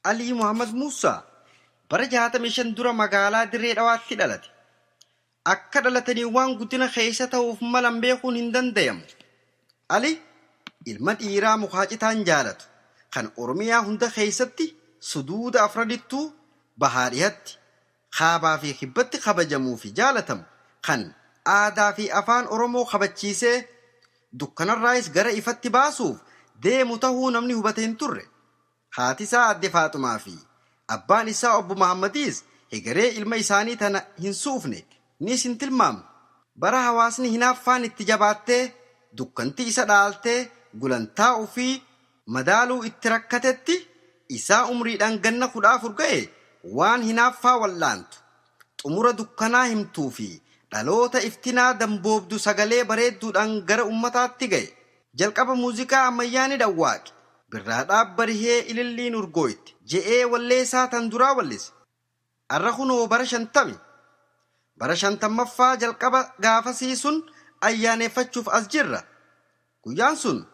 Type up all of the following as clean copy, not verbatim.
Alii Muhammad Muusaa bara 65 dura magaalaa Dirree Dhawaatti dhalate. Akka dhalatanii waan guddina keessa ta'uuf malan beekuun hin danda'amu. Ali ilma dhiiraa mukaacitaan jaalatu kan Oromiyaa hunda keessatti suduuda afradittuu bahaadhiyatti kaabaa fi kibbatti kabajamuu fi jaalatamu kan aadaa fi afaan Oromoo kabachiisee dukkanarraayis gara ifatti baasuuf deemu tahuu namni hubate hin turre. Haati isaa Adde Faaxumaa fi abbaan isaa Obbo Muhammadiis hegeree ilma isaanii tana hin suufne ni sin tilmaamu. Bara hawaasni hinaaffaan itti jabaattee dukkantii isa dhaaltee gulantaa ofii madaaluu itti rakkatetti isaa umriidhaan ganna 14 ga'e waan hinaaffaa wallaantu xumura dukkanaa himtuu fi dhaloota iftinaa damboobdu sagalee bareedduudhaan gara ummataatti ga'e. Jalqaba muuziqaa ammayyaa ni dhawwaaqe. Birraadhaaf barihee ililliin urgooyti je'ee walleessaa tan duraa wallise. Arra kunoo bara 50 bara 50ffaa jalqaba gaafasii sun ayyaaneeffachuuf as jirra. Guyyaan sun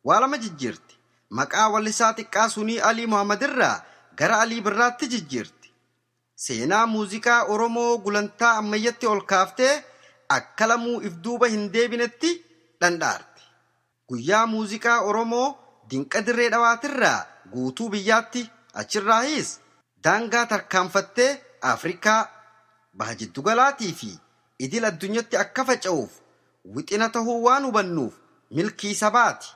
waa lama jijjiirti. Maqaa wallisaa xiqqaa sunii Alii Muhammad irraa gara Alii Birraatti jijjiirti. Seenaa muuziqaa Oromoo gulantaa ammayyatti ol kaaftee akka lamuu if duuba hin deebinetti dhandhaarti. Guyyaa muuziqaa Oromoo dinqa Dirree Dhawaatirraa guutuu biyyaatti achirraahis daangaa tarkaanfattee Afrikaa baha jiddu galaatii fi idil addunyatti akka faca'uuf wixina tahuu waan hubannuuf milkii sabaati.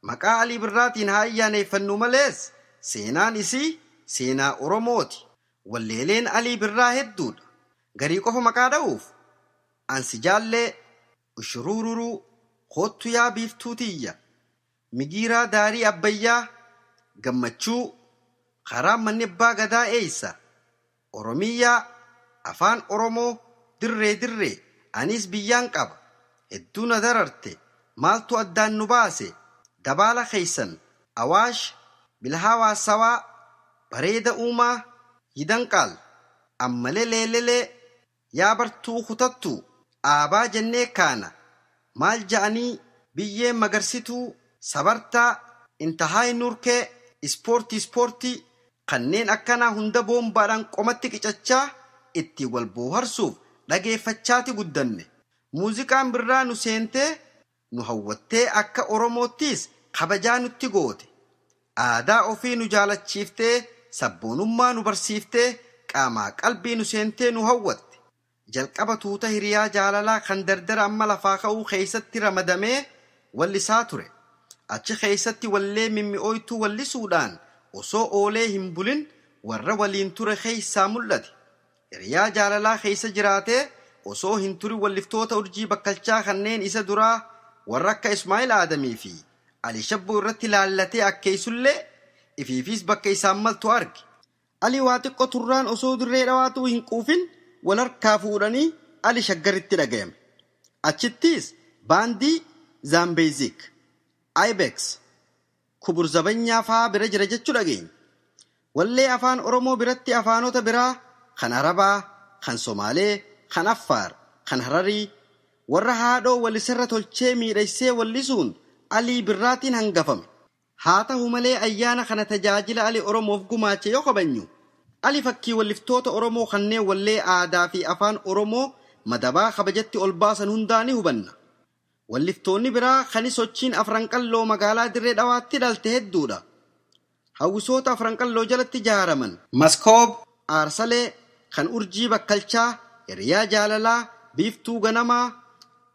Maqaa Alii Birraatiin haa ayyaaneeffannu malees seenaan isii seenaa Oromooti. Walleeleen Alii Birraa hedduudha. Garii qofa maqaa dha'uuf ansi jaallee ushurururuu hoottu yaa biiftuu tiyya migiiraa daarii abbayyaa gammachuu karaa manni abbaa gadaa eeysa Oromiyyaa afaan Oromoo dirree dirree anis biyyaan qaba hedduu na dararte maaltu addaan nu baase dabaala keeysan Awaash bilhaawaa sawaa bareeda uumaa hidanqaal ammalee leelelee yaa bartuu kutattuu aabaa jennee kaana maal ja'anii biyyeen magarsituu sabartaa intahaay nurkee ispoortii kanneen akkanaa hunda boombaadhaan qomatti qicachaa itti wal booharsuuf dhageeffachaati guddanne. Muuziqaan birraa nu seentee nu hawwattee akka Oromoottis kabajaa nutti goote. Aadaa ofii nu jaalachiiftee sabboonummaa nu barsiiftee qaamaa qalbii nu seentee nu hawwatte. Jalqaba tuuta hiriyaa jaalalaa kan dardara amma lafaa ka'uu keessatti ramadamee wallisaa ture. Achi keessatti wallee mimmi'ooytuu wallisuudhaan osoo oolee hin bulin warra waliin ture keessaa mul'ate. Hiriyaa jaalalaa keessa jiraatee osoo hin turin walliftoota urjii bakkalchaa kanneen isa duraa warra akka Ismaa'il Aadamii fi Ali Shabboo irratti laallatee akkeessullee ifiifis bakka isaan maltu arge. Ali waa xiqqoo turraan osoo Dirree Dhawaatuu hin quufin wal harkaa fuudhanii Ali Shaggaritti dhagayame. Achittis baandii Zaambeezik, Ibex, Kubur Zabanyaa fa'aa bira jira jechuu dhageenya. Wallee afaan Oromoo biratti afaanota biraa kan Arabaa, kan Somaalee, kan Affaar, kan Hararii warra haadhoo wallisarra tolchee miidhagsee wallisuun Alii Birraatiin hangafame. Haa ta'u malee ayyaana kana tajaajila Ali Oromoof gumaache yoo qabanyu. Ali fakkii walliftoota Oromoo kanneen wallee aadaa fi afaan Oromoo madabaa kabajatti ol baasan hundaa ni hubanna. Walliftoonni biraa kan sochiin Afranqalloo magaalaa Dirree Dhawaatti dhalte hedduudha. Hawwisoota Afranqalloo jalatti ijaaraman Maskoob, Aarsalee, kan urjii bakkalchaa, hiriyaa jaalalaa, biiftuu ganamaa,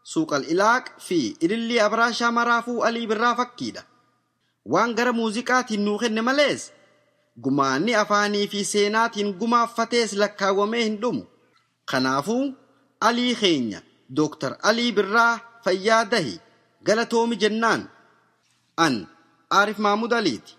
suuqal ilaaq fi ilillii abraashaa maraafuu Alii Birraa fakkiidha. Waan gara muuziqaatiin nuu kenne malees gumaanni afaanii fi seenaatiin gumaaffatees lakkaawwamee hin dhumu. Kanaafuu Alii keenya Dooktar Alii Birraa fayyaa dahi galatoomi jennaan an Aarif Mahmud Aliiti.